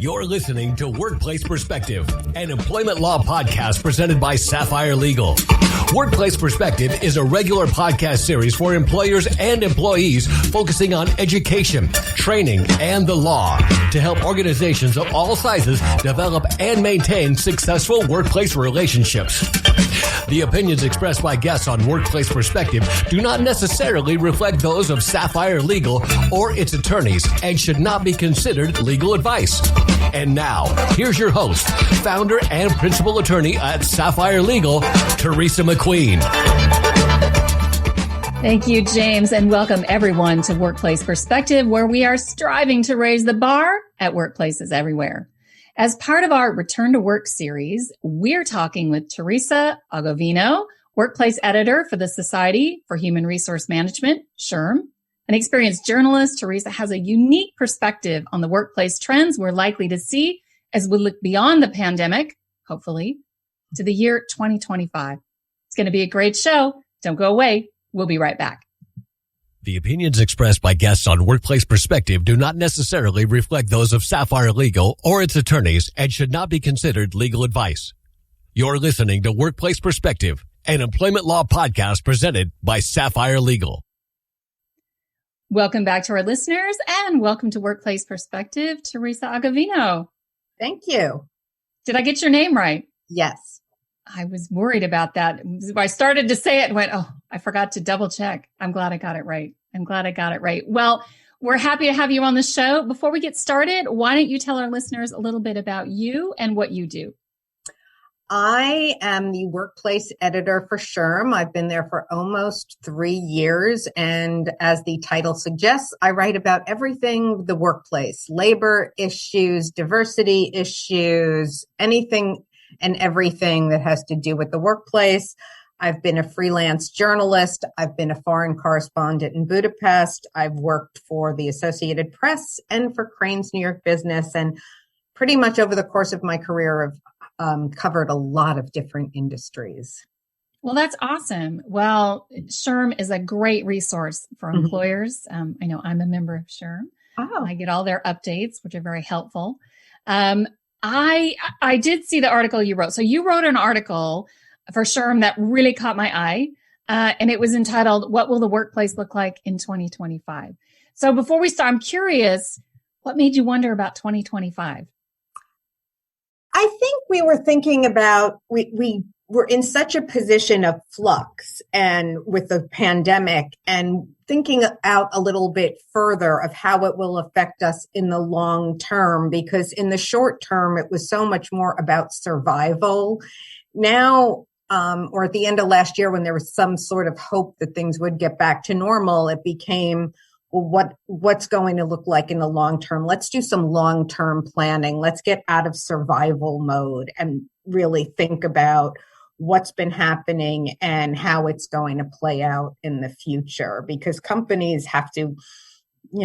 You're listening to Workplace Perspective, an employment law podcast presented by Sapphire Legal. Workplace Perspective is a regular podcast series for employers and employees focusing on education, training, and the law to help organizations of all sizes develop and maintain successful workplace relationships. The opinions expressed by guests on Workplace Perspective do not necessarily reflect those of Sapphire Legal or its attorneys and should not be considered legal advice. And now, here's your host, founder and principal attorney at Sapphire Legal, Theresa McQueen. Thank you, James, and welcome everyone to Workplace Perspective, where we are striving to raise the bar at workplaces everywhere. As part of our Return to Work series, we're talking with Theresa Agovino, workplace editor for the Society for Human Resource Management, SHRM. An experienced journalist, Theresa has a unique perspective on the workplace trends we're likely to see as we look beyond the pandemic, hopefully, to the year 2025. It's going to be a great show. Don't go away. We'll be right back. The opinions expressed by guests on Workplace Perspective do not necessarily reflect those of Sapphire Legal or its attorneys and should not be considered legal advice. You're listening to Workplace Perspective, an employment law podcast presented by Sapphire Legal. Welcome back to our listeners and welcome to Workplace Perspective, Theresa Agovino. Thank you. Did I get your name right? Yes. I was worried about that. I started to say it and went, oh, I forgot to double check. I'm glad I got it right. Well, we're happy to have you on the show. Before we get started, why don't you tell our listeners a little bit about you and what you do? I am the workplace editor for SHRM. I've been there for almost 3 years. And as the title suggests, I write about everything the workplace, labor issues, diversity issues, anything and everything that has to do with the workplace. I've been a freelance journalist. I've been a foreign correspondent in Budapest. I've worked for the Associated Press and for Crane's New York Business. And pretty much over the course of my career, I've covered a lot of different industries. Well, that's awesome. Well, SHRM is a great resource for employers. I know I'm a member of SHRM. Oh. I get all their updates, which are very helpful. I did see the article you wrote. So you wrote an article for SHRM that really caught my eye, and it was entitled, "What Will the Workplace Look Like in 2025?" So before we start, I'm curious, what made you wonder about 2025? I think we were thinking about, we were in such a position of flux and with the pandemic and thinking out a little bit further of how it will affect us in the long term, because in the short term, it was so much more about survival. Now, or at the end of last year, when there was some sort of hope that things would get back to normal, it became, well, what's going to look like in the long term? Let's do some long-term planning. Let's get out of survival mode and really think about what's been happening and how it's going to play out in the future, because companies have to,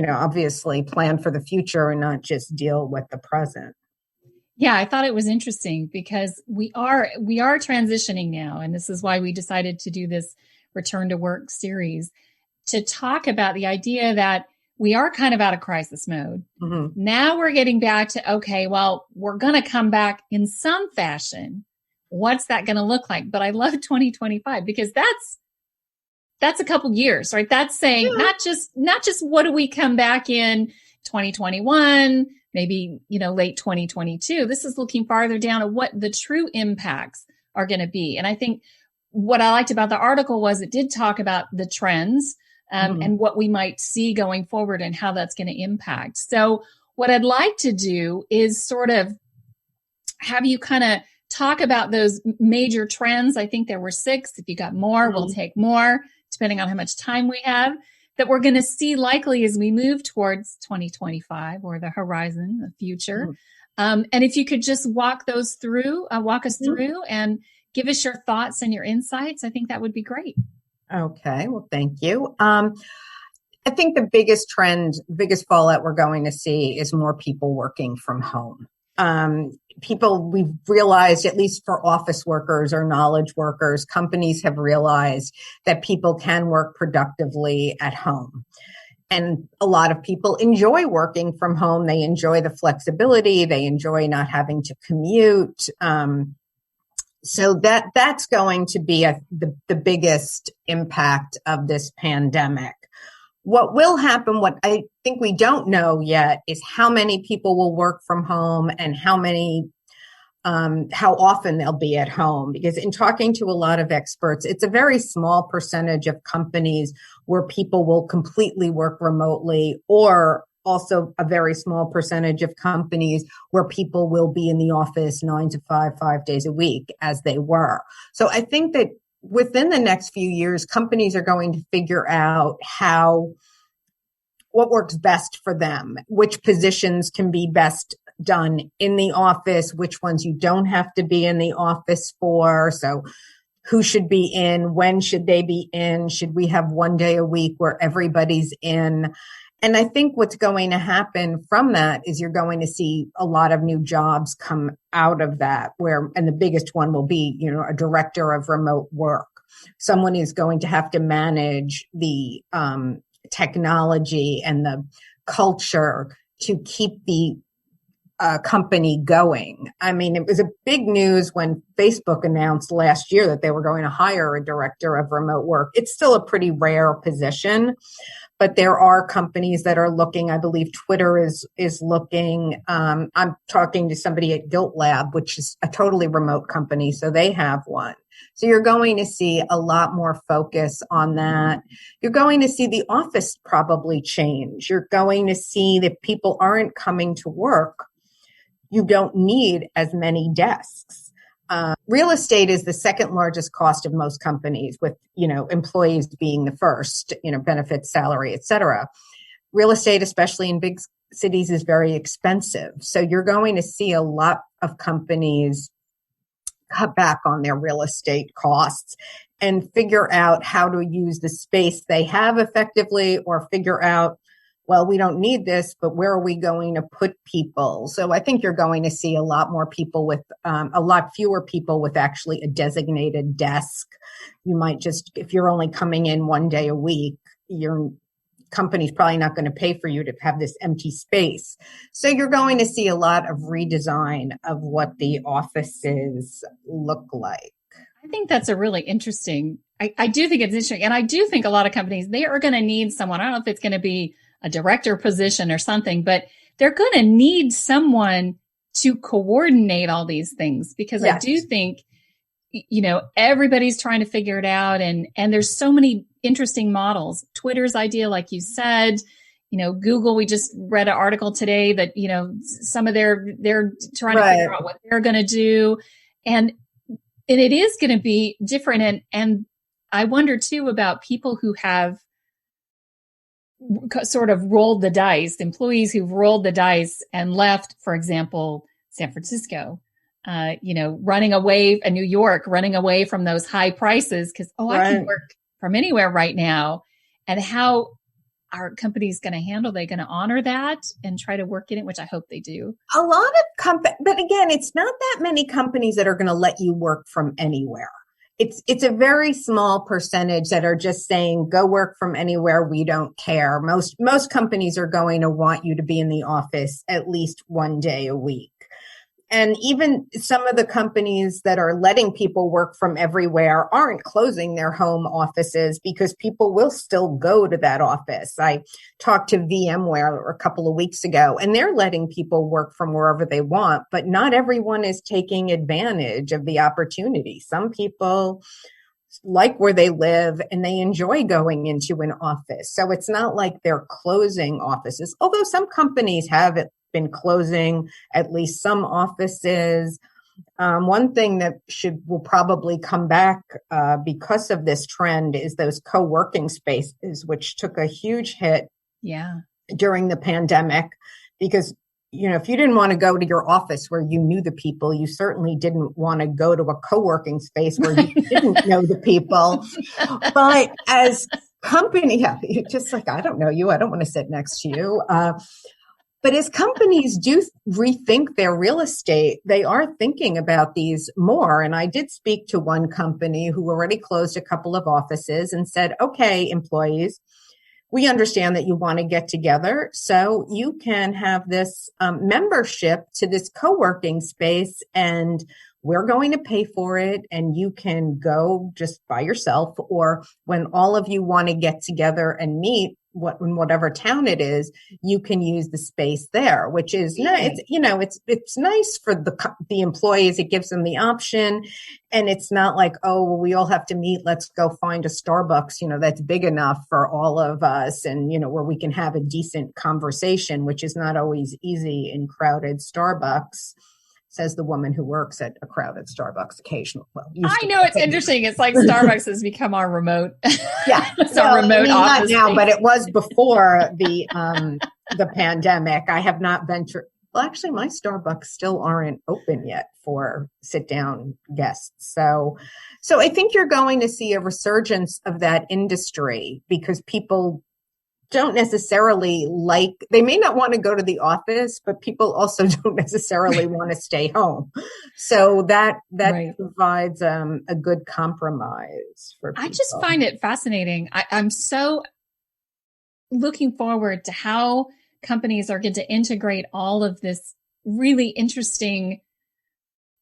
obviously plan for the future and not just deal with the present. Yeah, I thought it was interesting because we are transitioning now. And this is why we decided to do this Return to Work series, to talk about the idea that we are kind of out of crisis mode. Mm-hmm. Now we're getting back to, okay, well, we're going to come back in some fashion. What's that going to look like? But I love 2025 because that's a couple years, right? That's saying not just what do we come back in 2021, maybe, late 2022. This is looking farther down at what the true impacts are going to be. And I think what I liked about the article was it did talk about the trends and what we might see going forward and how that's going to impact. So what I'd like to do is sort of have you kind of talk about those major trends. I think there were 6. If you got more, we'll take more, depending on how much time we have, that we're going to see likely as we move towards 2025 or the horizon, the future. And if you could just walk us through and give us your thoughts and your insights, I think that would be great. Okay. Well, thank you. I think the biggest biggest fallout we're going to see is more people working from home. We've realized, at least for office workers or knowledge workers, companies have realized that people can work productively at home. And a lot of people enjoy working from home. They enjoy the flexibility. They enjoy not having to commute. So that's going to be the biggest impact of this pandemic. What will happen, what I think we don't know yet, is how many people will work from home and how often they'll be at home. Because in talking to a lot of experts, it's a very small percentage of companies where people will completely work remotely, or also a very small percentage of companies where people will be in the office 9 to 5, 5 days a week as they were. So I think that within the next few years, companies are going to figure out what works best for them, which positions can be best done in the office, which ones you don't have to be in the office for. So who should be in? When should they be in? Should we have 1 day a week where everybody's in? And I think what's going to happen from that is you're going to see a lot of new jobs come out of that, and the biggest one will be, a director of remote work. Someone is going to have to manage the technology and the culture to keep the company going. I mean, it was a big news when Facebook announced last year that they were going to hire a director of remote work. It's still a pretty rare position, but there are companies that are looking. I believe Twitter is looking. I'm talking to somebody at GuiltLab, which is a totally remote company, so they have one. So you're going to see a lot more focus on that. You're going to see the office probably change. You're going to see that people aren't coming to work. You don't need as many desks. Real estate is the second largest cost of most companies, with, employees being the first, benefits, salary, et cetera. Real estate, especially in big cities, is very expensive. So you're going to see a lot of companies cut back on their real estate costs and figure out how to use the space they have effectively, or figure out, well, we don't need this, but where are we going to put people? So I think you're going to see a lot more people with a lot fewer people with actually a designated desk. You might just, if you're only coming in 1 day a week, your company's probably not going to pay for you to have this empty space. So you're going to see a lot of redesign of what the offices look like. I think that's a really interesting, I do think it's interesting. And I do think a lot of companies, they are going to need someone. I don't know if it's going to be a director position or something, but they're going to need someone to coordinate all these things, because yes. I do think, everybody's trying to figure it out. And there's so many interesting models. Twitter's idea, like you said, Google, we just read an article today that, some of they're trying to figure out what they're going to do. And it is going to be different. And I wonder too about people who have sort of rolled the dice, employees who've rolled the dice and left, for example, San Francisco, running away, New York, running away from those high prices because, I can work from anywhere right now. And how are companies going to handle? They're going to honor that and try to work in it, which I hope they do. A lot of companies, but again, it's not that many companies that are going to let you work from anywhere. It's a very small percentage that are just saying, go work from anywhere. We don't care. Most companies are going to want you to be in the office at least 1 day a week. And even some of the companies that are letting people work from everywhere aren't closing their home offices, because people will still go to that office. I talked to VMware a couple of weeks ago, and they're letting people work from wherever they want, but not everyone is taking advantage of the opportunity. Some people like where they live and they enjoy going into an office. So it's not like they're closing offices, although some companies have been closing at least some offices. One thing that will probably come back because of this trend is those co-working spaces, which took a huge hit during the pandemic, because if you didn't want to go to your office where you knew the people, you certainly didn't want to go to a co-working space where you didn't know the people. But as company, you're just like, I don't know you, I don't want to sit next to you. But as companies do rethink their real estate, they are thinking about these more. And I did speak to one company who already closed a couple of offices and said, okay, employees, we understand that you want to get together, so you can have this membership to this co-working space, and we're going to pay for it, and you can go just by yourself, or when all of you want to get together and meet, in whatever town it is, you can use the space there, which is nice. It's nice for the employees. It gives them the option, and it's not like, oh, well, we all have to meet. Let's go find a Starbucks, that's big enough for all of us, and where we can have a decent conversation, which is not always easy in crowded Starbucks. Says the woman who works at a crowded Starbucks occasionally. Well, I know, it's interesting. It's like Starbucks has become our remote. Yeah, it's our remote office. Not now, but it was before the pandemic. I have not ventured. Well, actually, my Starbucks still aren't open yet for sit-down guests. So I think you're going to see a resurgence of that industry because people don't necessarily they may not want to go to the office, but people also don't necessarily want to stay home. So that right. provides a good compromise for people. I just find it fascinating. I'm so looking forward to how companies are going to integrate all of this really interesting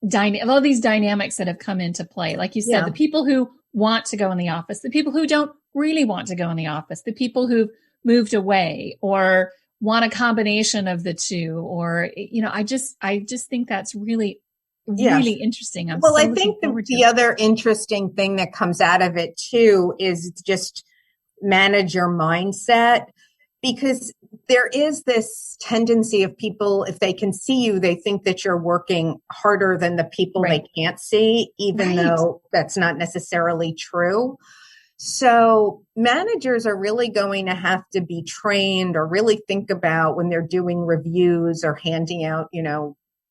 all these dynamics that have come into play. Like you said, the people who want to go in the office, the people who don't really want to go in the office, the people who've moved away or want a combination of the two, or, I just think that's really interesting. I think the other interesting thing that comes out of it too is just manage your mindset, because there is this tendency of people, if they can see you, they think that you're working harder than the people they can't see, even though that's not necessarily true. So managers are really going to have to be trained or really think about when they're doing reviews or handing out,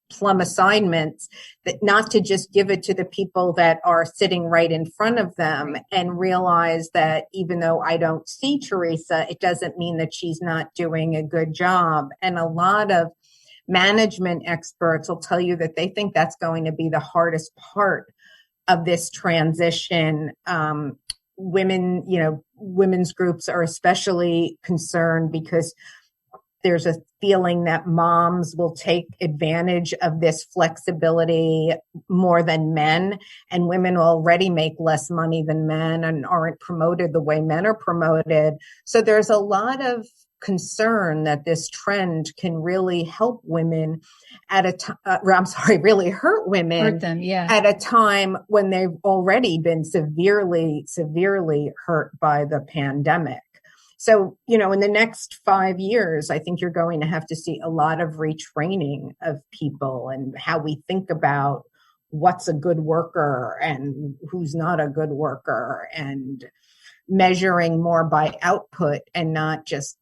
plum assignments, that not to just give it to the people that are sitting right in front of them, and realize that even though I don't see Theresa, it doesn't mean that she's not doing a good job. And a lot of management experts will tell you that they think that's going to be the hardest part of this transition. Women's groups are especially concerned because there's a feeling that moms will take advantage of this flexibility more than men, and women already make less money than men and aren't promoted the way men are promoted. So there's a lot of concern that this trend can really help women really hurt women at a time when they've already been severely hurt by the pandemic. So, in the next 5 years, I think you're going to have to see a lot of retraining of people and how we think about what's a good worker and who's not a good worker, and measuring more by output and not just,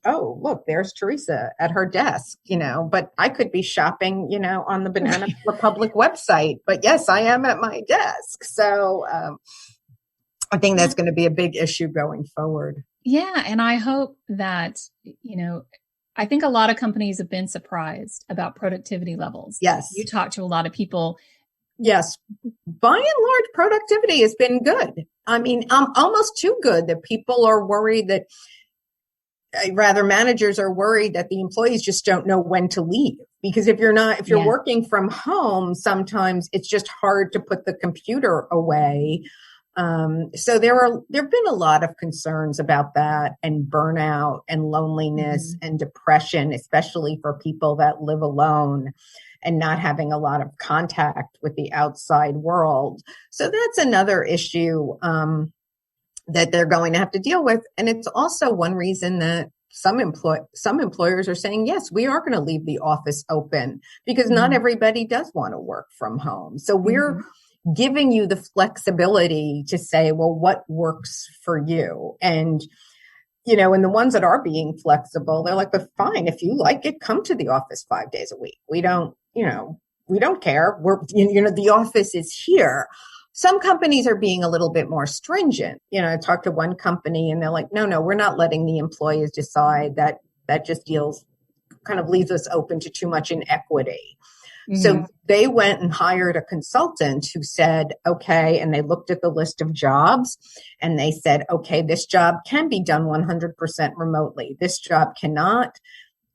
oh, look, there's Theresa at her desk, but I could be shopping, on the Banana Republic website, but yes, I am at my desk. So I think that's going to be a big issue going forward. Yeah. And I hope that, I think a lot of companies have been surprised about productivity levels. Yes. You talk to a lot of people. Yes. By and large, productivity has been good. I mean, almost too good that people are worried that, rather, managers are worried that the employees just don't know when to leave. Because if you're working from home, sometimes it's just hard to put the computer away. So there've been a lot of concerns about that, and burnout and loneliness and depression, especially for people that live alone and not having a lot of contact with the outside world. So that's another issue that they're going to have to deal with. And it's also one reason that some employers are saying, yes, we are going to leave the office open, because not everybody does want to work from home. So we're giving you the flexibility to say, well, what works for you? And, and the ones that are being flexible, they're like, but fine, if you like it, come to the office 5 days a week. We don't care. The office is here. Some companies are being a little bit more stringent. I talked to one company and they're like, no, we're not letting the employees decide. That just kind of leaves us open to too much inequity. So they went and hired a consultant who said, okay, and they looked at the list of jobs and they said, okay, this job can be done 100% remotely. This job cannot.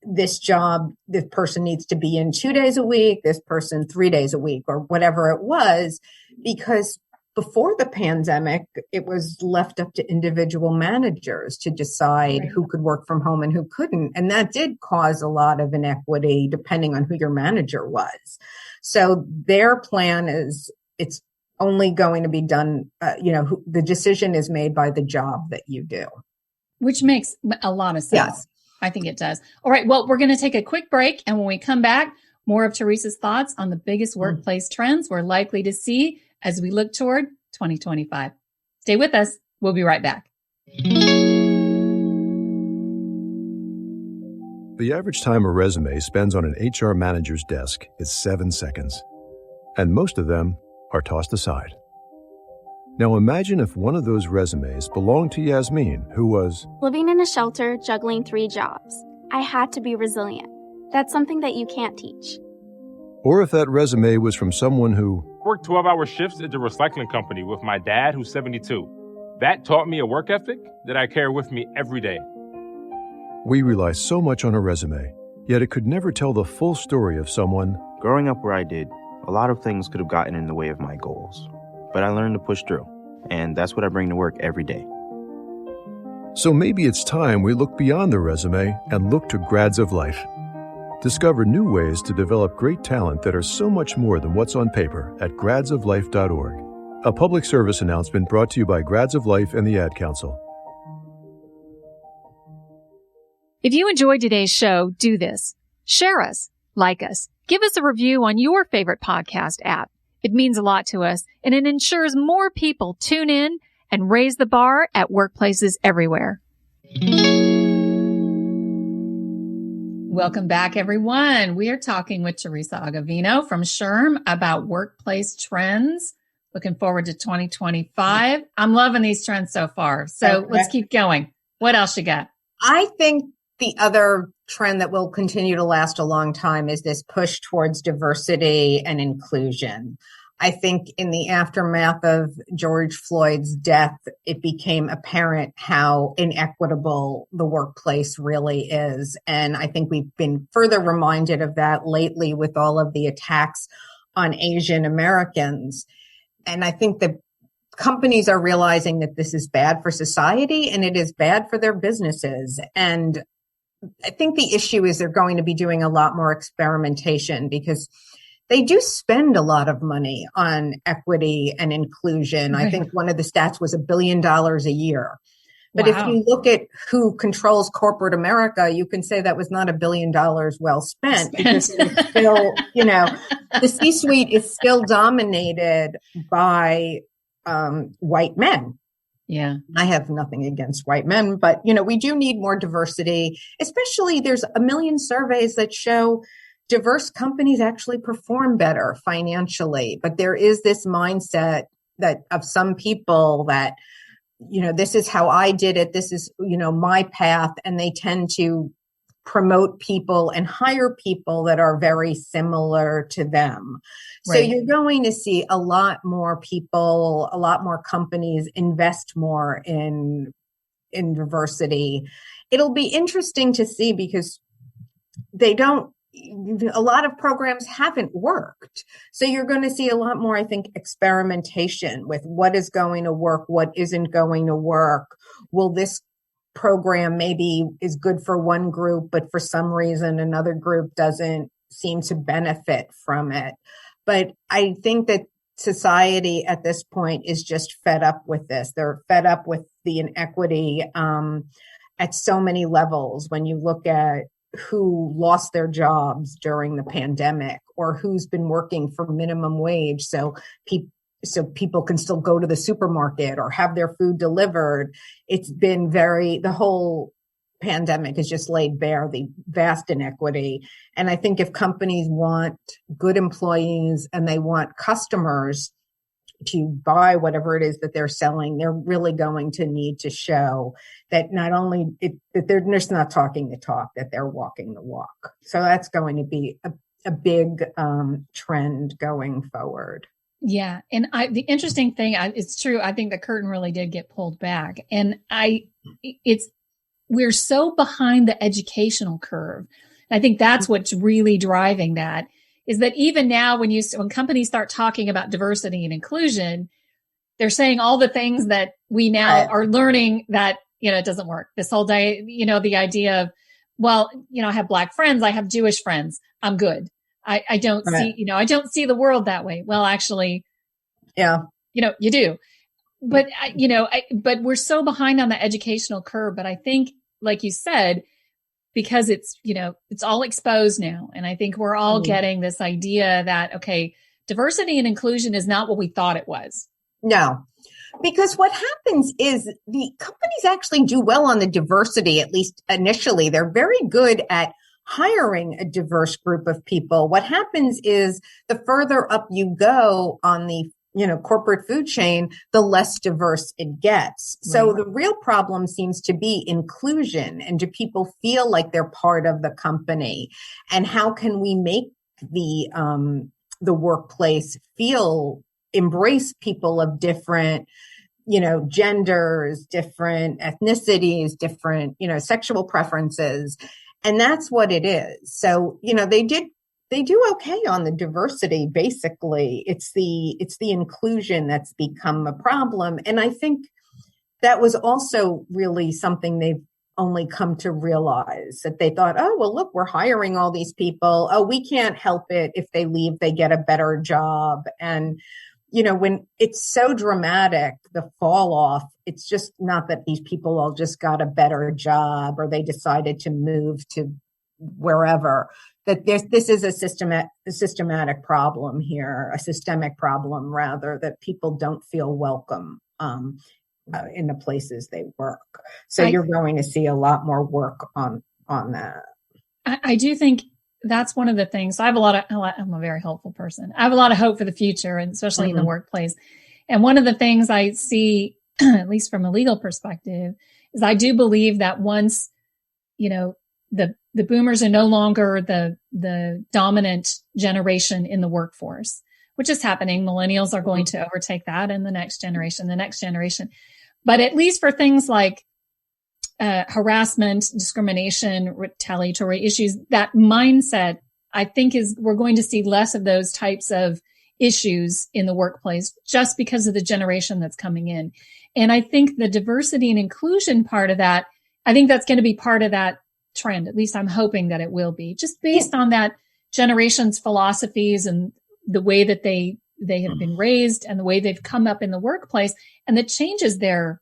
This job, this person needs to be in 2 days a week, this person 3 days a week, or whatever it was, because before the pandemic, it was left up to individual managers to decide who could work from home and who couldn't. And that did cause a lot of inequity depending on who your manager was. So their plan is it's only going to be done, the decision is made by the job that you do. Which makes a lot of sense. Yes. I think it does. All right. Well, we're going to take a quick break. And when we come back, more of Theresa's thoughts on the biggest workplace trends we're likely to see as we look toward 2025. Stay with us. We'll be right back. The average time a resume spends on an HR manager's desk is 7 seconds, and most of them are tossed aside. Now imagine if one of those resumes belonged to Yasmin, who was living in a shelter, juggling 3 jobs. I had to be resilient. That's something that you can't teach. Or if that resume was from someone who worked 12-hour shifts at the recycling company with my dad, who's 72. That taught me a work ethic that I carry with me every day. We rely so much on a resume, yet it could never tell the full story of someone. Growing up where I did, a lot of things could have gotten in the way of my goals. But I learned to push through, and that's what I bring to work every day. So maybe it's time we look beyond the resume and look to Grads of Life. Discover new ways to develop great talent that are so much more than what's on paper at gradsoflife.org. A public service announcement brought to you by Grads of Life and the Ad Council. If you enjoyed today's show, do this. Share us, like us, give us a review on your favorite podcast app. It means a lot to us, and it ensures more people tune in and raise the bar at workplaces everywhere. Welcome back, everyone. We are talking with Theresa Agovino from SHRM about workplace trends. Looking forward to 2025. I'm loving these trends so far. So let's keep going. What else you got? I think the other trend that will continue to last a long time is this push towards diversity and inclusion. I think in the aftermath of George Floyd's death, it became apparent how inequitable the workplace really is. And I think we've been further reminded of that lately with all of the attacks on Asian Americans. And I think that companies are realizing that this is bad for society and it is bad for their businesses. And I think the issue is they're going to be doing a lot more experimentation because they do spend a lot of money on equity and inclusion. I think one of the stats was $1 billion a year. But if you look at who controls corporate America, you can say that was not $1 billion well spent because it's still, the C-suite is still dominated by white men. Yeah. I have nothing against white men, but, we do need more diversity, especially there's a million surveys that show diverse companies actually perform better financially. But there is this mindset that of some people that, this is how I did it. This is, my path. And they tend to promote people and hire people that are very similar to them. Right. So you're going to see a lot more people, a lot more companies invest more in diversity. It'll be interesting to see because a lot of programs haven't worked. So you're going to see a lot more, I think, experimentation with what is going to work, what isn't going to work. Will this program maybe is good for one group, but for some reason another group doesn't seem to benefit from it. But I think that society at this point is just fed up with this. They're fed up with the inequity at so many levels. When you look at who lost their jobs during the pandemic or who's been working for minimum wage so people can still go to the supermarket or have their food delivered. It's been the whole pandemic has just laid bare the vast inequity. And I think if companies want good employees and they want customers to buy whatever it is that they're selling, they're really going to need to show that not only that they're just not talking the talk, that they're walking the walk. So that's going to be big trend going forward. Yeah. And the interesting thing, it's true. I think the curtain really did get pulled back, and we're so behind the educational curve. I think that's what's really driving that, is that even now when companies start talking about diversity and inclusion, they're saying all the things that we now are learning that, it doesn't work. This whole day, the idea of, well, I have Black friends, I have Jewish friends, I'm good. I don't see, I don't see the world that way. Well, actually, you do. But, but we're so behind on the educational curve. But I think, like you said, because it's, it's all exposed now. And I think we're all getting this idea that, okay, diversity and inclusion is not what we thought it was. No, because what happens is the companies actually do well on the diversity, at least initially. They're very good at hiring a diverse group of people. What happens is the further up you go on the corporate food chain, the less diverse it gets. So the real problem seems to be inclusion, and do people feel like they're part of the company? And how can we make the workplace embrace people of different, genders, different ethnicities, different, sexual preferences. And that's what it is. So, they do okay on the diversity. Basically, it's the inclusion that's become a problem. And I think that was also really something they've only come to realize, that they thought, oh, well, look, we're hiring all these people. Oh, we can't help it. If they leave, they get a better job. And, when it's so dramatic, the fall off, it's just not that these people all just got a better job or they decided to move to wherever. That this is a systematic problem here, a systemic problem rather, that people don't feel welcome in the places they work. So you're going to see a lot more work on that. I do think that's one of the things. I'm a very hopeful person. I have a lot of hope for the future, and especially in the workplace. And one of the things I see, at least from a legal perspective, is I do believe that once, the boomers are no longer the dominant generation in the workforce, which is happening. Millennials are going to overtake that, and the next generation. But at least for things like harassment, discrimination, retaliatory issues, that mindset, I think, we're going to see less of those types of issues in the workplace just because of the generation that's coming in. And I think the diversity and inclusion part of that, I think that's going to be part of that trend. At least I'm hoping that it will be, just based on that generation's philosophies and the way that they have been raised and the way they've come up in the workplace and the changes they're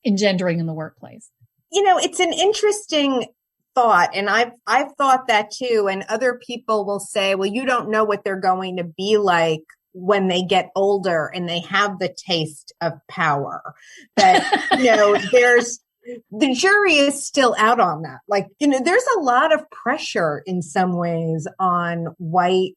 engendering in the workplace. It's an interesting thought, and I've thought that too. And other people will say, well, you don't know what they're going to be like when they get older and they have the taste of power. That, the jury is still out on that. Like, there's a lot of pressure in some ways on white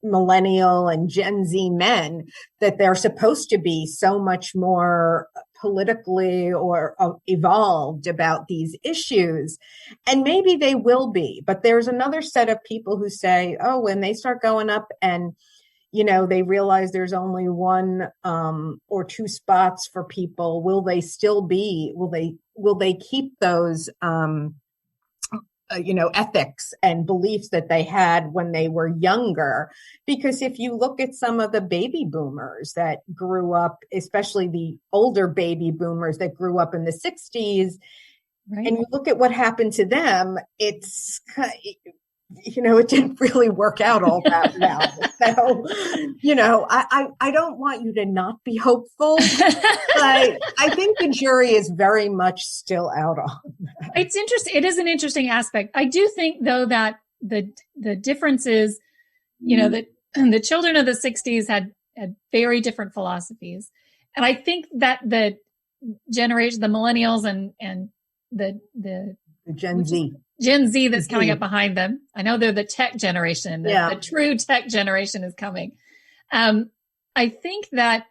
millennial and Gen Z men that they're supposed to be so much more politically or evolved about these issues. And maybe they will be, but there's another set of people who say, oh, when they start going up and, they realize there's only one or two spots for people, will they keep those, ethics and beliefs that they had when they were younger? Because if you look at some of the baby boomers that grew up, especially the older baby boomers that grew up in the 60s, and you look at what happened to them, it's, it didn't really work out all that well. So, I don't want you to not be hopeful, but I think the jury is very much still out on that. It's interesting. It is an interesting aspect. I do think, though, that the difference is, that the children of the 60s had very different philosophies. And I think that the generation, the millennials and the Gen Z that's coming up behind them. I know they're the tech generation. The true tech generation is coming. I think that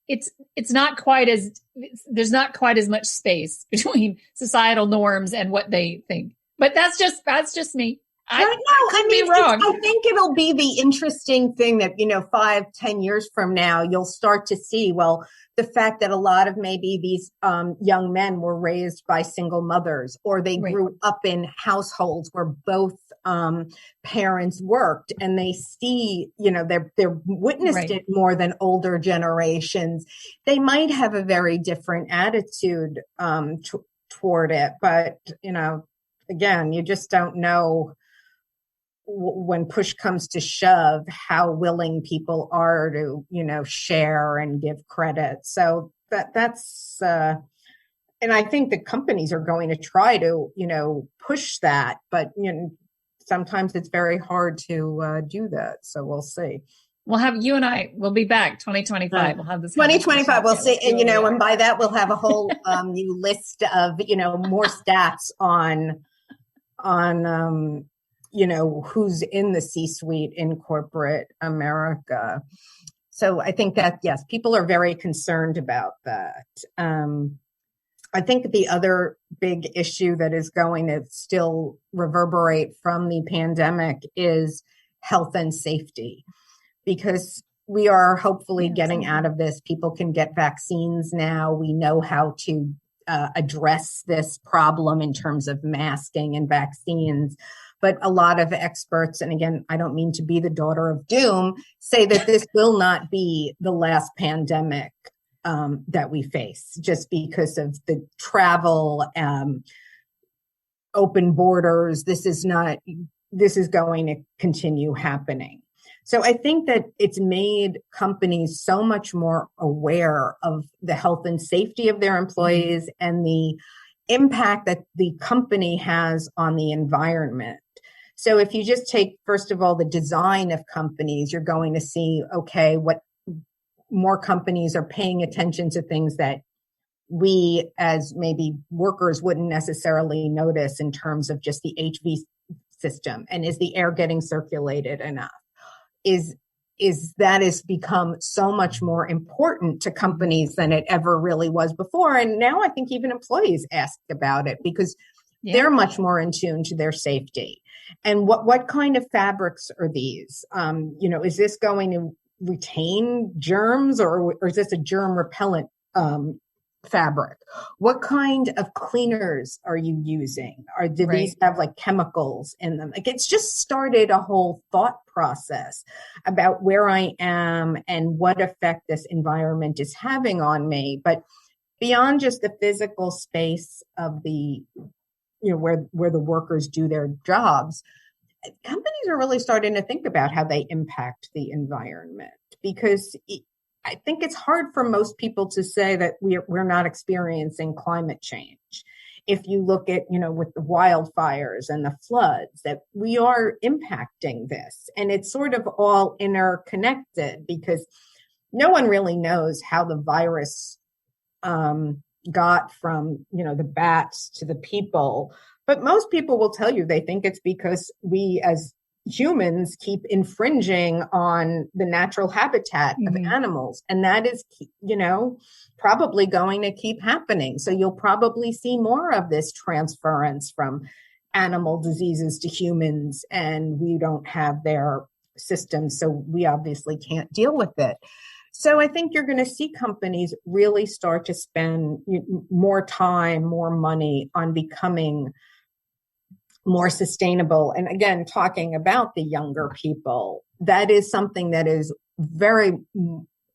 it's not quite as, there's not quite as much space between societal norms and what they think. But that's just me. I mean, I think it'll be the interesting thing that, 5-10 years from now, you'll start to see, well, the fact that a lot of maybe these young men were raised by single mothers, or they grew up in households where both parents worked, and they see, they're witnessed it more than older generations. They might have a very different attitude toward it. But, again, you just don't know when push comes to shove, how willing people are to, share and give credit. So that's, and I think the companies are going to try to, push that, but, sometimes it's very hard to do that. So we'll see. We'll have you and we'll be back 2025. We'll have this 2025. We'll see. And, and by that, we'll have a whole new list of, more stats on, who's in the C-suite in corporate America. So I think that, yes, people are very concerned about that. I think the other big issue that is going to still reverberate from the pandemic is health and safety, because we are hopefully getting out of this. People can get vaccines now. We know how to address this problem in terms of masking and vaccines. But a lot of experts, and again, I don't mean to be the daughter of doom, say that this will not be the last pandemic that we face, just because of the travel, open borders. This is going to continue happening. So I think that it's made companies so much more aware of the health and safety of their employees and the impact that the company has on the environment. So if you just take, first of all, the design of companies, you're going to see, okay, what more companies are paying attention to things that we as maybe workers wouldn't necessarily notice in terms of just the HV system. And is the air getting circulated enough? Is that has become so much more important to companies than it ever really was before. And now I think even employees ask about it because they're much more in tune to their safety. And what kind of fabrics are these? Is this going to retain germs or is this a germ repellent fabric? What kind of cleaners are you using? Do these have like chemicals in them? Like, it's just started a whole thought process about where I am and what effect this environment is having on me. But beyond just the physical space of the, where the workers do their jobs, companies are really starting to think about how they impact the environment, because I think it's hard for most people to say that we're not experiencing climate change. If you look at, with the wildfires and the floods, that we are impacting this, and it's sort of all interconnected, because no one really knows how the virus got from, the bats to the people. But most people will tell you they think it's because we as humans keep infringing on the natural habitat of animals. And that is, probably going to keep happening. So you'll probably see more of this transference from animal diseases to humans, and we don't have their systems. So we obviously can't deal with it. So I think you're going to see companies really start to spend more time, more money on becoming more sustainable. And again, talking about the younger people, that is something that is very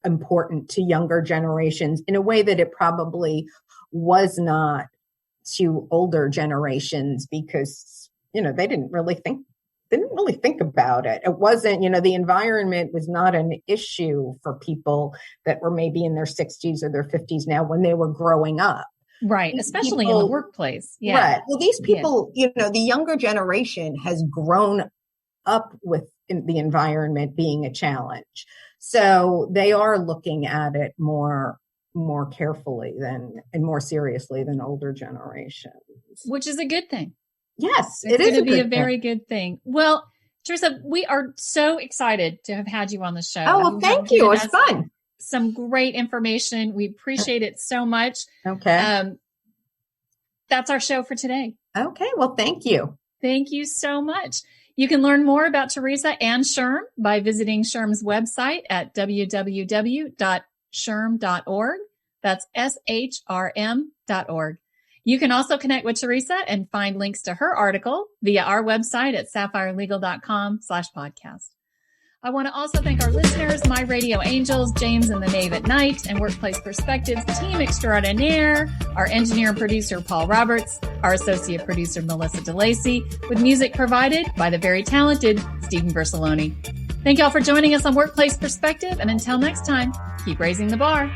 important to younger generations in a way that it probably was not to older generations, because, they didn't really think about it. It wasn't, the environment was not an issue for people that were maybe in their 60s or their 50s now when they were growing up. Right. Especially in the workplace. Yeah. Right. Well, these people, the younger generation has grown up with the environment being a challenge. So they are looking at it more carefully and more seriously than older generations. Which is a good thing. Yes, it's going to be a very good thing. Well, Theresa, we are so excited to have had you on the show. Oh, well, thank you. It was fun. Some great information. We appreciate it so much. Okay. That's our show for today. Okay. Well, thank you. Thank you so much. You can learn more about Theresa and SHRM by visiting SHRM's website at www.shrm.org. That's SHRM.org. You can also connect with Theresa and find links to her article via our website at sapphirelegal.com/podcast. I want to also thank our listeners, my radio angels, James and the Knave at Night, and Workplace Perspectives, Team Extraordinaire, our engineer and producer, Paul Roberts, our associate producer, Melissa DeLacey, with music provided by the very talented Stephen Vercelloni. Thank you all for joining us on Workplace Perspective, and until next time, keep raising the bar.